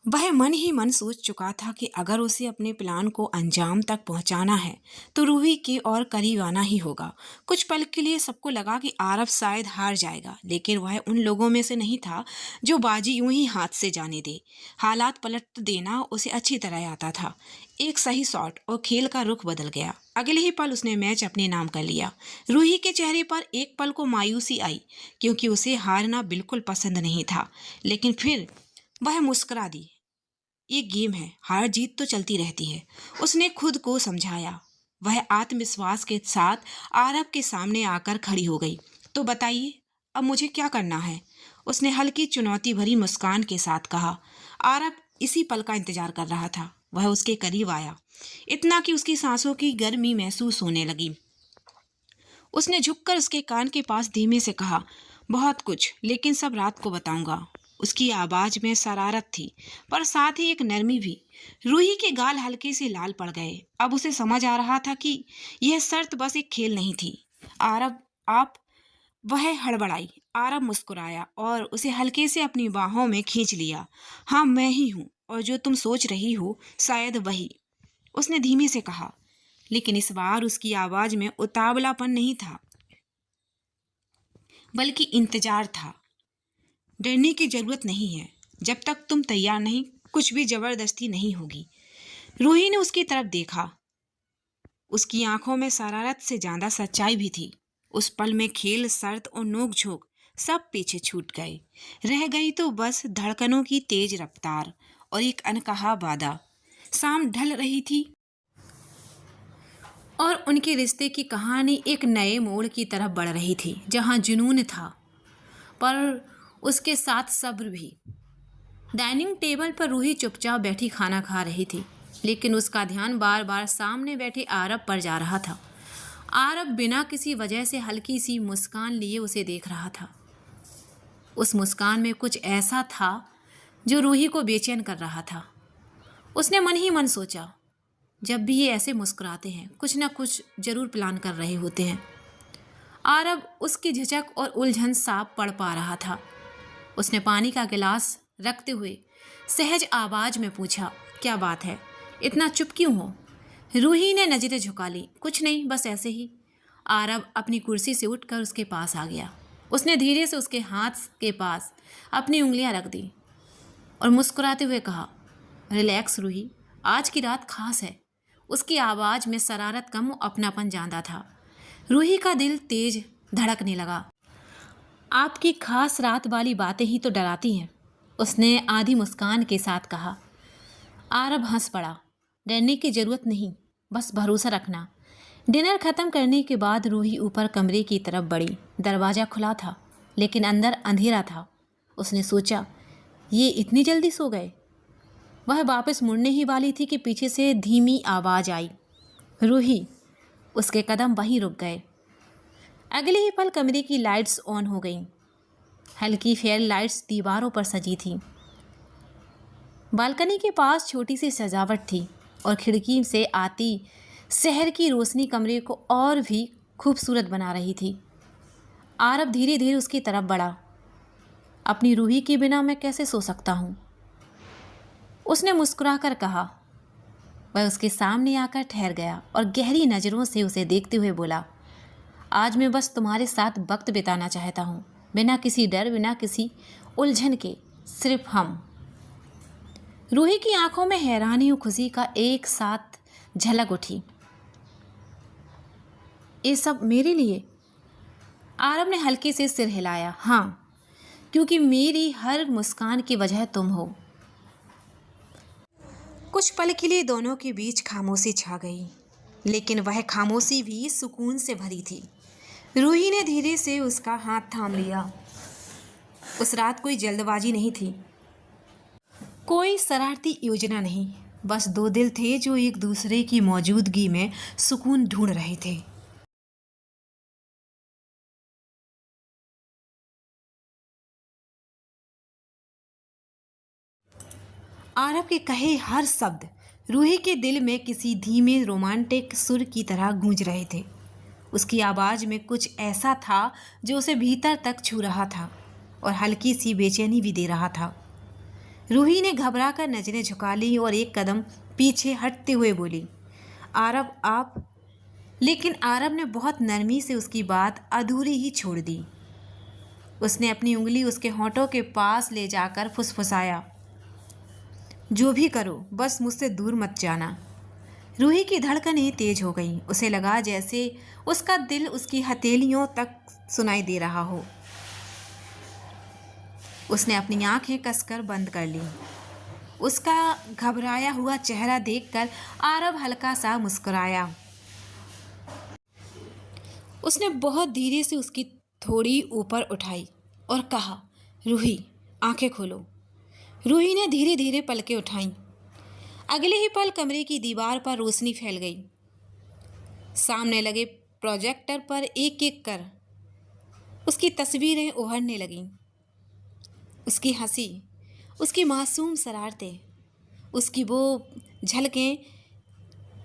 वह मन ही मन सोच चुका था कि अगर उसे अपने प्लान को अंजाम तक पहुंचाना है तो रूही के और करीब आना ही होगा। कुछ पल के लिए सबको लगा कि आरव शायद हार जाएगा, लेकिन वह उन लोगों में से नहीं था जो बाजी यूं ही हाथ से जाने दे। हालात पलट देना उसे अच्छी तरह आता था। एक सही शॉट और खेल का रुख बदल गया। अगले ही पल उसने मैच अपने नाम कर लिया। रूही के चेहरे पर एक पल को मायूसी आई, क्योंकि उसे हारना बिल्कुल पसंद नहीं था, लेकिन फिर वह मुस्कुरा दी। ये गेम है, हार जीत तो चलती रहती है, उसने खुद को समझाया। वह आत्मविश्वास के साथ आरव के सामने आकर खड़ी हो गई। तो बताइए, अब मुझे क्या करना है? उसने हल्की चुनौती भरी मुस्कान के साथ कहा। आरव इसी पल का इंतजार कर रहा था। वह उसके करीब आया, इतना कि उसकी सांसों की गर्मी महसूस होने लगी। उसने झुककर उसके कान के पास धीमे से कहा, बहुत कुछ, लेकिन सब रात को बताऊंगा। उसकी आवाज में शरारत थी, पर साथ ही एक नरमी भी। रूही के गाल हल्के से लाल पड़ गए। अब उसे समझ आ रहा था कि यह शर्त बस एक खेल नहीं थी। आरब, आप? वह हड़बड़ाई। आरब मुस्कुराया और उसे हल्के से अपनी बाहों में खींच लिया। हाँ, मैं ही हूँ, और जो तुम सोच रही हो शायद वही, उसने धीमे से कहा। लेकिन इस बार उसकी आवाज में उतावलापन नहीं था, बल्कि इंतजार था। डरने की जरूरत नहीं है, जब तक तुम तैयार नहीं, कुछ भी जबरदस्ती नहीं होगी। रूही ने उसकी तरफ देखा। उसकी आंखों में शरारत से ज्यादा सच्चाई भी थी। उस पल में खेल, शर्त और नोक-झोंक सब पीछे छूट गए। रह गई तो बस धड़कनों की तेज रफ्तार और एक अनकहा वादा। शाम ढल रही थी और उनके रिश्ते की कहानी एक नए मोड़ की तरफ बढ़ रही थी, जहां जुनून था, पर उसके साथ सब्र भी। डाइनिंग टेबल पर रूही चुपचाप बैठी खाना खा रही थी, लेकिन उसका ध्यान बार बार सामने बैठे आरब पर जा रहा था। आरब बिना किसी वजह से हल्की सी मुस्कान लिए उसे देख रहा था। उस मुस्कान में कुछ ऐसा था जो रूही को बेचैन कर रहा था। उसने मन ही मन सोचा, जब भी ये ऐसे मुस्कुराते हैं, कुछ ना कुछ जरूर प्लान कर रहे होते हैं। आरब उसकी झिझक और उलझन साफ पढ़ पा रहा था। उसने पानी का गिलास रखते हुए सहज आवाज में पूछा, क्या बात है, इतना चुप क्यों हो? रूही ने नजरें झुका ली। कुछ नहीं, बस ऐसे ही। आरब अपनी कुर्सी से उठकर उसके पास आ गया। उसने धीरे से उसके हाथ के पास अपनी उंगलियां रख दी और मुस्कुराते हुए कहा, रिलैक्स रूही, आज की रात खास है। उसकी आवाज में शरारत कम और अपनापन ज्यादा था। रूही का दिल तेज धड़कने लगा। आपकी खास रात वाली बातें ही तो डराती हैं, उसने आधी मुस्कान के साथ कहा। आरब हंस पड़ा। डरने की जरूरत नहीं, बस भरोसा रखना। डिनर खत्म करने के बाद रूही ऊपर कमरे की तरफ बढ़ी। दरवाज़ा खुला था, लेकिन अंदर अंधेरा था। उसने सोचा, ये इतनी जल्दी सो गए? वह वापस मुड़ने ही वाली थी कि पीछे से धीमी आवाज़ आई, रूही। उसके कदम वहीं रुक गए। अगले ही पल कमरे की लाइट्स ऑन हो गईं। हल्की फेयर लाइट्स दीवारों पर सजी थीं। बालकनी के पास छोटी सी सजावट थी और खिड़की से आती शहर की रोशनी कमरे को और भी खूबसूरत बना रही थी। आरब धीरे धीरे उसकी तरफ बढ़ा। अपनी रूही के बिना मैं कैसे सो सकता हूँ, उसने मुस्कुराकर कहा। वह उसके सामने आकर ठहर गया और गहरी नज़रों से उसे देखते हुए बोला, आज मैं बस तुम्हारे साथ वक्त बिताना चाहता हूँ, बिना किसी डर, बिना किसी उलझन के, सिर्फ हम। रूही की आंखों में हैरानी और खुशी का एक साथ झलक उठी। ये सब मेरे लिए? आरब ने हल्के से सिर हिलाया। हाँ, क्योंकि मेरी हर मुस्कान की वजह तुम हो। कुछ पल के लिए दोनों के बीच खामोशी छा गई, लेकिन वह खामोशी भी सुकून से भरी थी। रूही ने धीरे से उसका हाथ थाम लिया। उस रात कोई जल्दबाजी नहीं थी, कोई शरारती योजना नहीं, बस दो दिल थे जो एक दूसरे की मौजूदगी में सुकून ढूंढ रहे थे। आरब के कहे हर शब्द रूही के दिल में किसी धीमे रोमांटिक सुर की तरह गूंज रहे थे। उसकी आवाज़ में कुछ ऐसा था जो उसे भीतर तक छू रहा था और हल्की सी बेचैनी भी दे रहा था। रूही ने घबराकर नजरें झुका ली और एक कदम पीछे हटते हुए बोली, आरव आप। लेकिन आरव ने बहुत नरमी से उसकी बात अधूरी ही छोड़ दी। उसने अपनी उंगली उसके होंठों के पास ले जाकर फुसफुसाया, जो भी करो बस मुझसे दूर मत जाना। रूही की धड़कनें तेज हो गईं। उसे लगा जैसे उसका दिल उसकी हथेलियों तक सुनाई दे रहा हो। उसने अपनी आंखें कसकर बंद कर लीं। उसका घबराया हुआ चेहरा देखकर आरव हल्का सा मुस्कुराया। उसने बहुत धीरे से उसकी थोड़ी ऊपर उठाई और कहा, रूही आंखें खोलो। रूही ने धीरे धीरे पलकें उठाईं। अगले ही पल कमरे की दीवार पर रोशनी फैल गई। सामने लगे प्रोजेक्टर पर एक एक कर उसकी तस्वीरें उभरने लगीं। उसकी हंसी, उसकी मासूम शरारतें, उसकी वो झलकें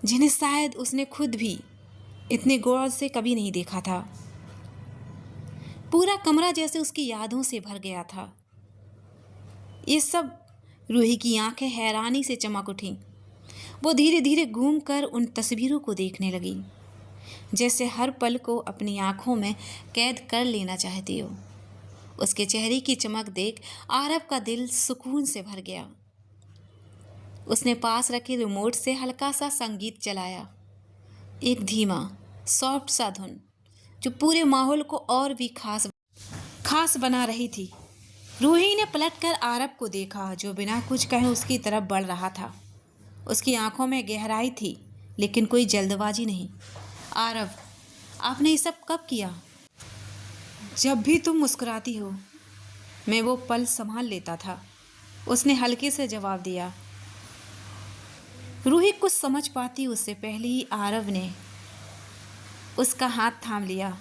जिन्हें शायद उसने खुद भी इतने गौर से कभी नहीं देखा था। पूरा कमरा जैसे उसकी यादों से भर गया था। ये सब रूही की आंखें हैरानी से चमक उठीं। वो धीरे धीरे घूमकर उन तस्वीरों को देखने लगी, जैसे हर पल को अपनी आंखों में कैद कर लेना चाहती हो। उसके चेहरे की चमक देख आरव का दिल सुकून से भर गया। उसने पास रखे रिमोट से हल्का सा संगीत चलाया, एक धीमा सॉफ्ट सा धुन जो पूरे माहौल को और भी खास बना रही थी। रूही ने पलटकर आरव को देखा, जो बिना कुछ कहे उसकी तरफ बढ़ रहा था। उसकी आंखों में गहराई थी, लेकिन कोई जल्दबाजी नहीं। आरव, आपने ये सब कब किया? जब भी तुम मुस्कुराती हो मैं वो पल संभाल लेता था, उसने हल्के से जवाब दिया। रूही कुछ समझ पाती उससे पहले ही आरव ने उसका हाथ थाम लिया।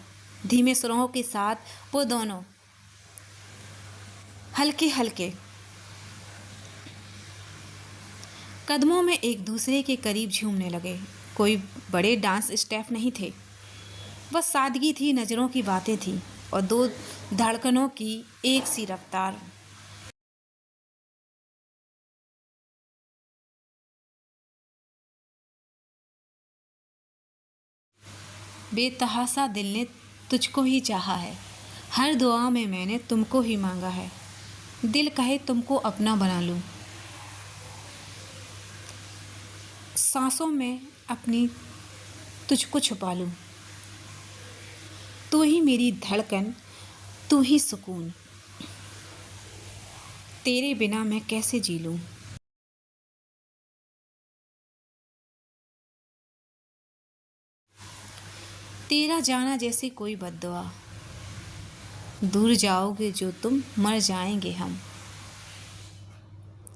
धीमे सुरों के साथ वो दोनों हल्के हल्के कदमों में एक दूसरे के करीब झूमने लगे। कोई बड़े डांस स्टेप नहीं थे, बस सादगी थी, नज़रों की बातें थी और दो धड़कनों की एक सी रफ्तार। बेतहासा दिल ने तुझको ही चाहा है, हर दुआ में मैंने तुमको ही मांगा है। दिल कहे तुमको अपना बना लूं, सांसों में अपनी तुझको छुपा लूं। तू ही मेरी धड़कन, तू ही सुकून, तेरे बिना मैं कैसे जी लूं। तेरा जाना जैसे कोई बद्दुआ, दूर जाओगे जो तुम मर जाएंगे हम।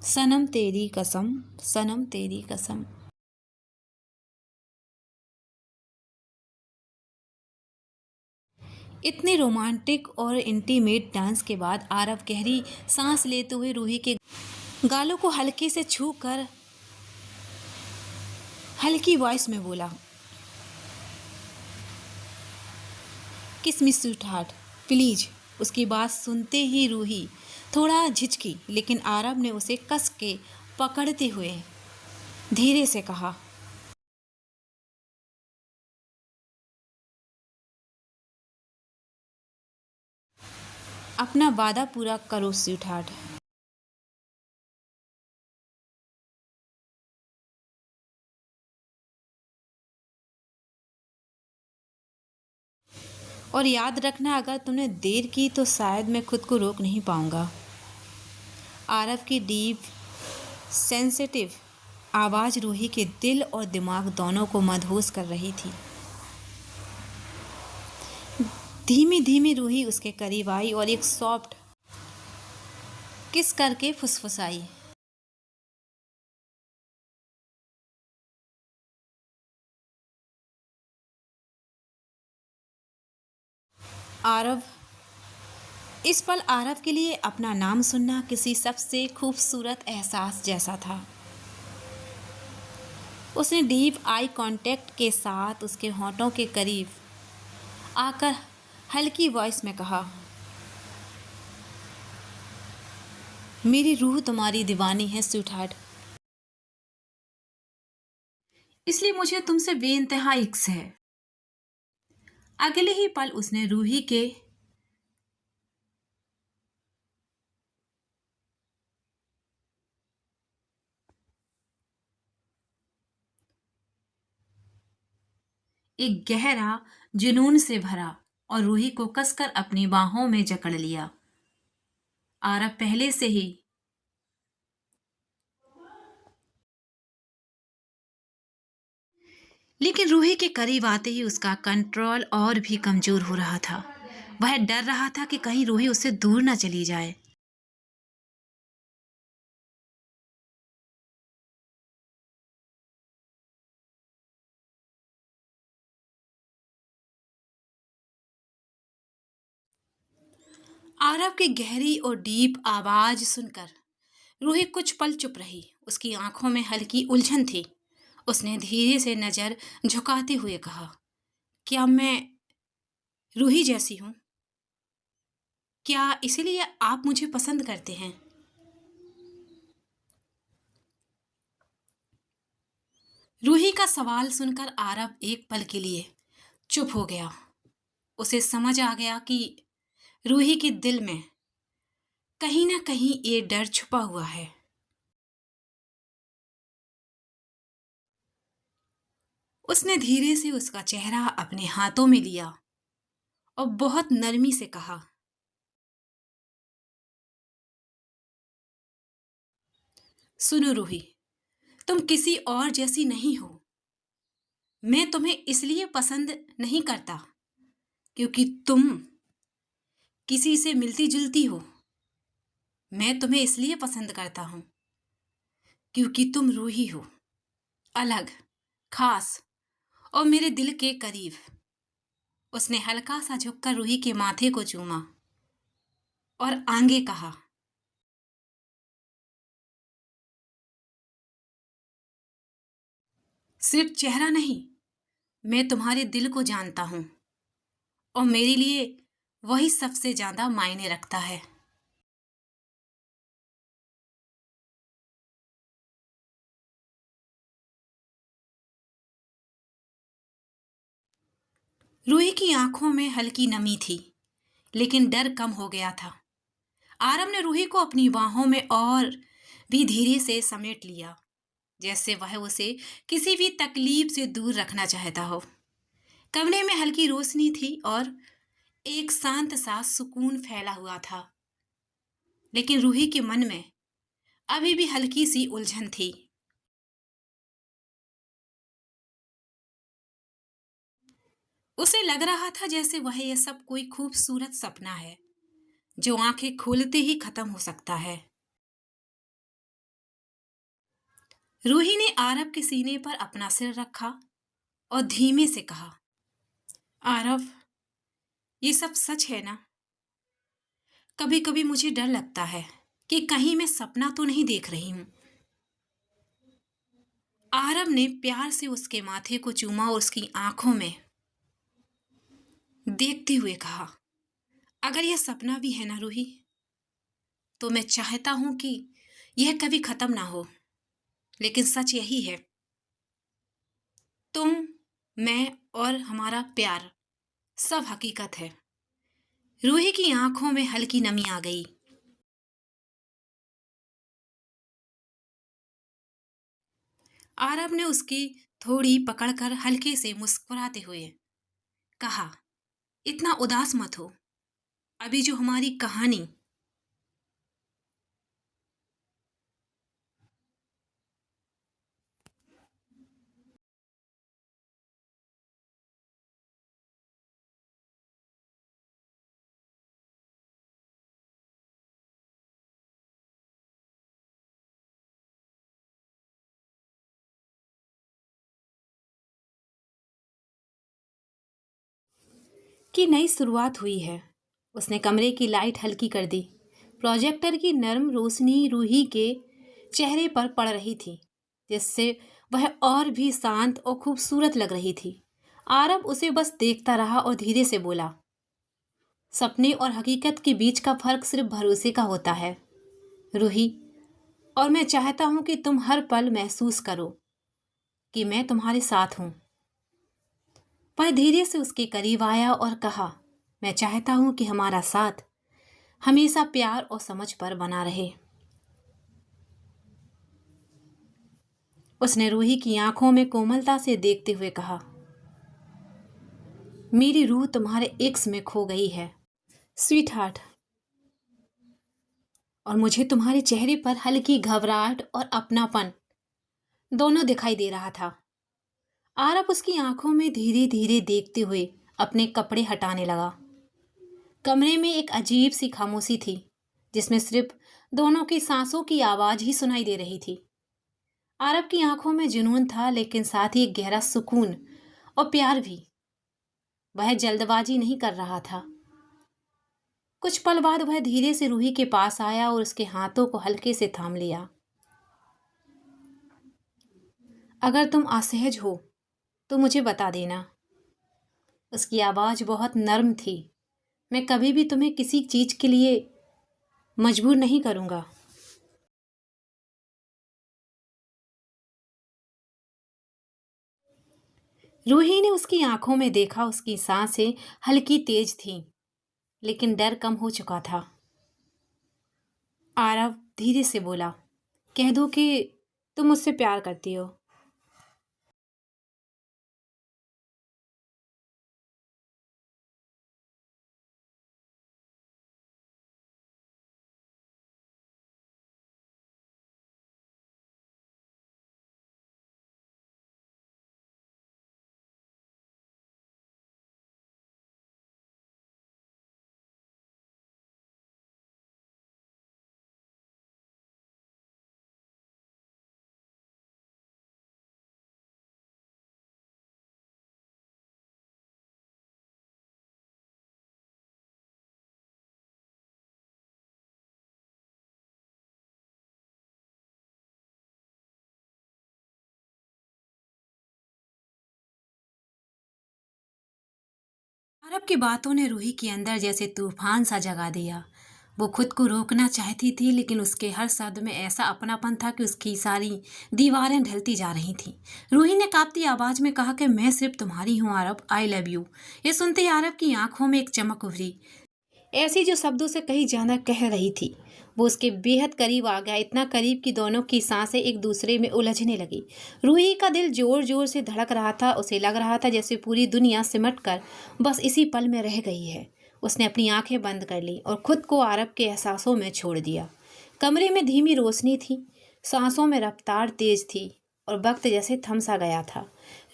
सनम तेरी कसम, सनम तेरी कसम। इतने रोमांटिक और इंटीमेट डांस के बाद आरव गहरी सांस लेते हुए रूही के गालों को हल्के से छू कर हल्की वॉइस में बोला, किस मी स्वीट हार्ट प्लीज। उसकी बात सुनते ही रूही थोड़ा झिझकी, लेकिन आरव ने उसे कस के पकड़ते हुए धीरे से कहा, अपना वादा पूरा करो स्वीट हार्ट। और याद रखना, अगर तुमने देर की तो शायद मैं खुद को रोक नहीं पाऊंगा। आरव की डीप सेंसिटिव आवाज़ रूही के दिल और दिमाग दोनों को मदहोश कर रही थी। धीमी धीमी रूही उसके करीब आई और एक सॉफ्ट किस करके फुसफुसाई, आरव। इस पल आरव के लिए अपना नाम सुनना किसी सबसे खूबसूरत एहसास जैसा था। उसने डीप आई कांटेक्ट के साथ उसके होंठों के करीब आकर हल्की वॉइस में कहा, मेरी रूह तुम्हारी दीवानी है स्वीट हार्ट, इसलिए मुझे तुमसे बेइंतहा इश्क है। अगले ही पल उसने रूही के एक गहरा जुनून से भरा और रूही को कसकर अपनी बाहों में जकड़ लिया। आरव पहले से ही लेकिन रूही के करीब आते ही उसका कंट्रोल और भी कमजोर हो रहा था। वह डर रहा था कि कहीं रूही उससे दूर न चली जाए। आरव की गहरी और डीप आवाज सुनकर रूही कुछ पल चुप रही। उसकी आंखों में हल्की उलझन थी। उसने धीरे से नजर झुकाते हुए कहा, क्या मैं रूही जैसी हूं? क्या इसीलिए आप मुझे पसंद करते हैं? रूही का सवाल सुनकर आरव एक पल के लिए चुप हो गया। उसे समझ आ गया कि रूही के दिल में कहीं ना कहीं ये डर छुपा हुआ है। उसने धीरे से उसका चेहरा अपने हाथों में लिया और बहुत नरमी से कहा, सुनो रूही, तुम किसी और जैसी नहीं हो। मैं तुम्हें इसलिए पसंद नहीं करता क्योंकि तुम किसी से मिलती जुलती हो। मैं तुम्हें इसलिए पसंद करता हूं क्योंकि तुम रूही हो, अलग, खास और मेरे दिल के करीब। उसने हल्का सा झुककर रूही के माथे को चूमा और आगे कहा, सिर्फ चेहरा नहीं, मैं तुम्हारे दिल को जानता हूं और मेरे लिए वही सबसे ज्यादा मायने रखता है। रूही की आंखों में हल्की नमी थी, लेकिन डर कम हो गया था। आरव ने रूही को अपनी बाहों में और भी धीरे से समेट लिया, जैसे वह उसे किसी भी तकलीफ से दूर रखना चाहता हो। कमरे में हल्की रोशनी थी और एक शांत सा सुकून फैला हुआ था, लेकिन रूही के मन में अभी भी हल्की सी उलझन थी। उसे लग रहा था जैसे वह यह सब कोई खूबसूरत सपना है जो आंखें खोलते ही खत्म हो सकता है। रूही ने आरव के सीने पर अपना सिर रखा और धीमे से कहा, आरव, ये सब सच है ना? कभी कभी मुझे डर लगता है कि कहीं मैं सपना तो नहीं देख रही हूं। आरव ने प्यार से उसके माथे को चूमा और उसकी आंखों में देखते हुए कहा, अगर यह सपना भी है ना रूही, तो मैं चाहता हूं कि यह कभी खत्म ना हो। लेकिन सच यही है, तुम, मैं और हमारा प्यार सब हकीकत है। रूही की आंखों में हल्की नमी आ गई। आरव ने उसकी थोड़ी पकड़कर हल्के से मुस्कुराते हुए कहा, इतना उदास मत हो। अभी जो हमारी कहानी की नई शुरुआत हुई है। उसने कमरे की लाइट हल्की कर दी। प्रोजेक्टर की नर्म रोशनी रूही के चेहरे पर पड़ रही थी, जिससे वह और भी शांत और खूबसूरत लग रही थी। आरव उसे बस देखता रहा और धीरे से बोला, सपने और हकीकत के बीच का फर्क सिर्फ भरोसे का होता है। रूही, और मैं चाहता हूं कि तुम हर पल महसूस करो कि मैं तुम्हारे साथ हूं। वह धीरे से उसके करीब आया और कहा, मैं चाहता हूं कि हमारा साथ हमेशा प्यार और समझ पर बना रहे। उसने रूही की आंखों में कोमलता से देखते हुए कहा, मेरी रूह तुम्हारे इश्क में खो गई है स्वीट हार्ट, और मुझे तुम्हारे चेहरे पर हल्की घबराहट और अपनापन दोनों दिखाई दे रहा था। आरब उसकी आंखों में धीरे धीरे देखते हुए अपने कपड़े हटाने लगा। कमरे में एक अजीब सी खामोशी थी, जिसमें सिर्फ दोनों की सांसों की आवाज ही सुनाई दे रही थी। आरब की आंखों में जुनून था, लेकिन साथ ही एक गहरा सुकून और प्यार भी। वह जल्दबाजी नहीं कर रहा था। कुछ पल बाद वह धीरे से रूही के पास आया और उसके हाथों को हल्के से थाम लिया। अगर तुम असहज हो तो मुझे बता देना। उसकी आवाज बहुत नर्म थी। मैं कभी भी तुम्हें किसी चीज के लिए मजबूर नहीं करूंगा। रूही ने उसकी आंखों में देखा। उसकी सांसें हल्की तेज थीं, लेकिन डर कम हो चुका था। आरव धीरे से बोला, कह दो कि तुम मुझसे प्यार करती हो। आरब की बातों ने रूही के अंदर जैसे तूफान सा जगा दिया। वो खुद को रोकना चाहती थी, लेकिन उसके हर शब्द में ऐसा अपनापन था कि उसकी सारी दीवारें ढलती जा रही थीं। रूही ने कांपती आवाज में कहा कि मैं सिर्फ तुम्हारी हूँ आरब, आई लव यू। ये सुनते ही आरब की आंखों में एक चमक उभरी, ऐसी जो शब्दों से कहीं ज्यादा कह रही थी। वो उसके बेहद करीब आ गया, इतना करीब कि दोनों की सांसें एक दूसरे में उलझने लगी। रूही का दिल जोर जोर से धड़क रहा था। उसे लग रहा था जैसे पूरी दुनिया सिमट कर बस इसी पल में रह गई है। उसने अपनी आंखें बंद कर ली और खुद को आरब के एहसासों में छोड़ दिया। कमरे में धीमी रोशनी थी, सांसों में रफ्तार तेज थी और वक्त जैसे थम सा गया था।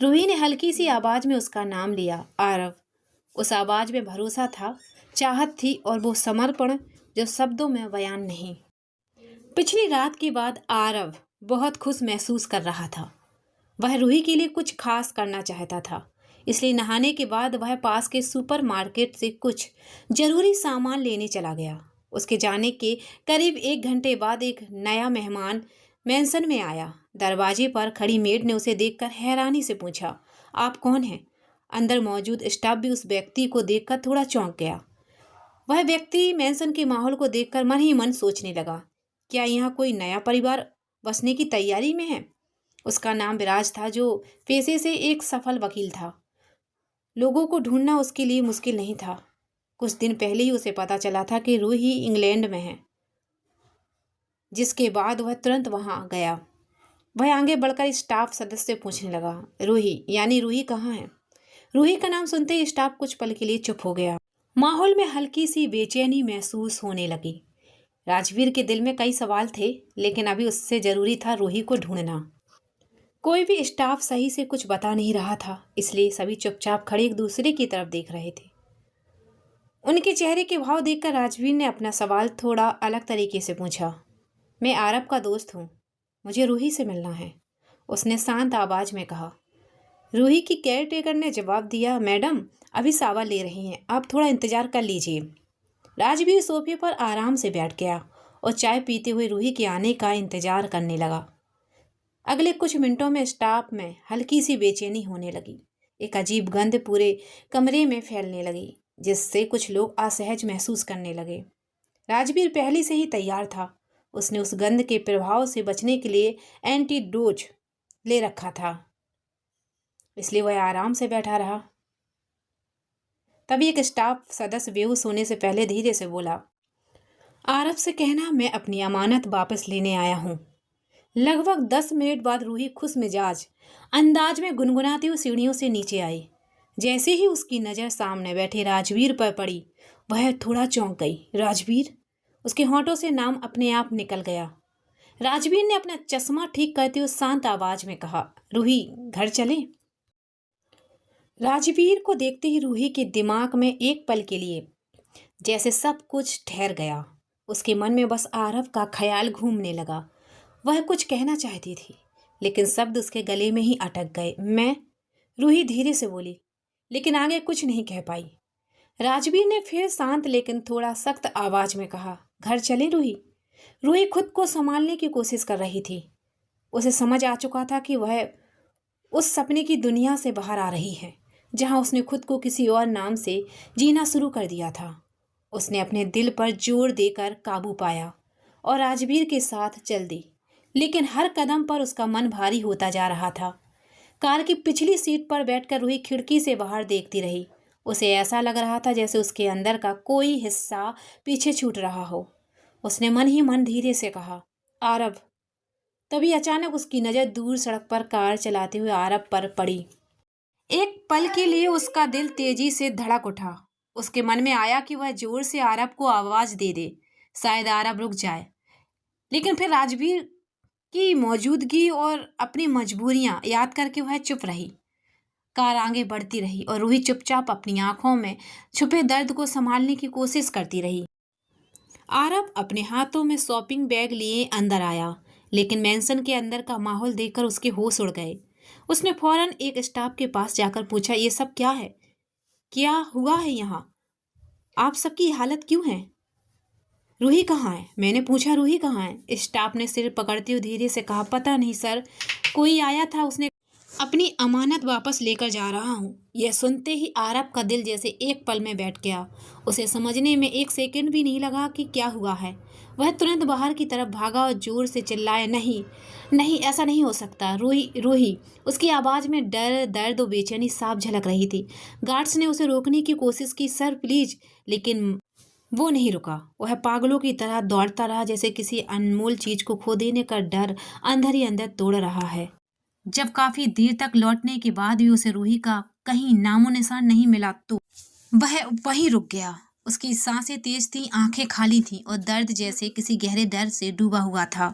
रूही ने हल्की सी आवाज में उसका नाम लिया, आरव। उस आवाज में भरोसा था, चाहत थी और वो समर्पण जो शब्दों में बयान नहीं। पिछली रात के बाद आरव बहुत खुश महसूस कर रहा था। वह रूही के लिए कुछ खास करना चाहता था, इसलिए नहाने के बाद वह पास के सुपरमार्केट से कुछ जरूरी सामान लेने चला गया। उसके जाने के करीब 1 घंटे बाद एक नया मेहमान मेंशन में आया। दरवाजे पर खड़ी मेड ने उसे देखकर हैरानी से पूछा, आप कौन हैं? अंदर मौजूद स्टाफ भी उस व्यक्ति को देखकर थोड़ा चौंक गया। वह व्यक्ति मेंशन के माहौल को देखकर मन ही मन सोचने लगा, क्या यहाँ कोई नया परिवार बसने की तैयारी में है? उसका नाम विराज था, जो पेशे से एक सफल वकील था। लोगों को ढूंढना उसके लिए मुश्किल नहीं था। कुछ दिन पहले ही उसे पता चला था कि रूही इंग्लैंड में है, जिसके बाद वह तुरंत वहां गया। वह आगे बढ़कर स्टाफ सदस्य से पूछने लगा, रूही यानी रूही कहाँ है? रूही का नाम सुनते ही स्टाफ कुछ पल के लिए चुप हो गया। माहौल में हल्की सी बेचैनी महसूस होने लगी। राजवीर के दिल में कई सवाल थे, लेकिन अभी उससे जरूरी था रूही को ढूंढना। कोई भी स्टाफ सही से कुछ बता नहीं रहा था, इसलिए सभी चुपचाप खड़े एक दूसरे की तरफ देख रहे थे। उनके चेहरे के भाव देखकर राजवीर ने अपना सवाल थोड़ा अलग तरीके से पूछा, मैं आरब का दोस्त हूँ, मुझे रूही से मिलना है, उसने शांत आवाज में कहा। रूही की केयर टेकर ने जवाब दिया, मैडम अभी सावा ले रही हैं, आप थोड़ा इंतजार कर लीजिए। राजवीर सोफे पर आराम से बैठ गया और चाय पीते हुए रूही के आने का इंतजार करने लगा। अगले कुछ मिनटों में स्टाफ में हल्की सी बेचैनी होने लगी। एक अजीब गंध पूरे कमरे में फैलने लगी, जिससे कुछ लोग असहज महसूस करने लगे। राजवीर पहले से ही तैयार था। उसने उस गंध के प्रभाव से बचने के लिए एंटीडोज ले रखा था, इसलिए वह आराम से बैठा रहा। तभी एक स्टाफ सदस्य बेहोश होने से पहले धीरे से बोला, आरव से कहना मैं अपनी अमानत वापस लेने आया हूँ। लगभग 10 मिनट बाद रूही खुश मिजाज अंदाज में गुनगुनाती हुई सीढ़ियों से नीचे आई। जैसे ही उसकी नज़र सामने बैठे राजवीर पर पड़ी, वह थोड़ा चौंक गई। राजवीर? उसके होंठों से नाम अपने आप निकल गया। राजवीर ने अपना चश्मा ठीक करते हुए शांत आवाज में कहा, रूही घर चलें? राजवीर को देखते ही रूही के दिमाग में एक पल के लिए जैसे सब कुछ ठहर गया। उसके मन में बस आरव का ख्याल घूमने लगा। वह कुछ कहना चाहती थी, लेकिन शब्द उसके गले में ही अटक गए। मैं? रूही धीरे से बोली, लेकिन आगे कुछ नहीं कह पाई। राजवीर ने फिर शांत लेकिन थोड़ा सख्त आवाज में कहा, घर चले रूही? रूही खुद को संभालने की कोशिश कर रही थी। उसे समझ आ चुका था कि वह उस सपने की दुनिया से बाहर आ रही है, जहां उसने खुद को किसी और नाम से जीना शुरू कर दिया था। उसने अपने दिल पर जोर देकर काबू पाया और राजवीर के साथ चल दी, लेकिन हर कदम पर उसका मन भारी होता जा रहा था। कार की पिछली सीट पर बैठकर रूही खिड़की से बाहर देखती रही। उसे ऐसा लग रहा था जैसे उसके अंदर का कोई हिस्सा पीछे छूट रहा हो। उसने मन ही मन धीरे से कहा, आरव। तभी अचानक उसकी नज़र दूर सड़क पर कार चलाते हुए आरव पर पड़ी। एक पल के लिए उसका दिल तेजी से धड़क उठा। उसके मन में आया कि वह जोर से आरव को आवाज दे दे, शायद आरव रुक जाए। लेकिन फिर राजवीर की मौजूदगी और अपनी मजबूरियां याद करके वह चुप रही। कार आगे बढ़ती रही और रूही चुपचाप अपनी आंखों में छुपे दर्द को संभालने की कोशिश करती रही। आरव अपने हाथों में शॉपिंग बैग लिए अंदर आया, लेकिन मैंसन के अंदर का माहौल देखकर उसके होश उड़ गए। उसने फौरन एक स्टाफ के पास जाकर पूछा, ये सब क्या है? क्या हुआ है यहाँ? आप सबकी हालत क्यों है? रूही कहाँ है? मैंने पूछा, रूही कहाँ है? स्टाफ ने सिर पकड़ते हुए धीरे से कहा, पता नहीं सर, कोई आया था, उसने अपनी अमानत वापस लेकर जा रहा हूँ। यह सुनते ही आरव का दिल जैसे एक पल में बैठ गया। उसे समझने में एक सेकंड भी नहीं लगा कि क्या हुआ है। वह तुरंत बाहर की तरफ भागा और जोर से चिल्लाया, नहीं नहीं, ऐसा नहीं हो सकता। रूही रूही। उसकी आवाज़ में डर, दर्द और बेचैनी साफ झलक रही थी। गार्ड्स ने उसे रोकने की कोशिश की, सर प्लीज, लेकिन वो नहीं रुका। वह पागलों की तरह दौड़ता रहा, जैसे किसी अनमोल चीज को खो देने का डर अंदर ही अंदर तोड़ रहा है। जब काफी देर तक लौटने के बाद भी उसे रूही का कहीं नामो निशान नहीं मिला, तो वह वहीं रुक गया। उसकी सांसें तेज थीं, आंखें खाली थीं और दर्द जैसे किसी गहरे दर्द से डूबा हुआ था।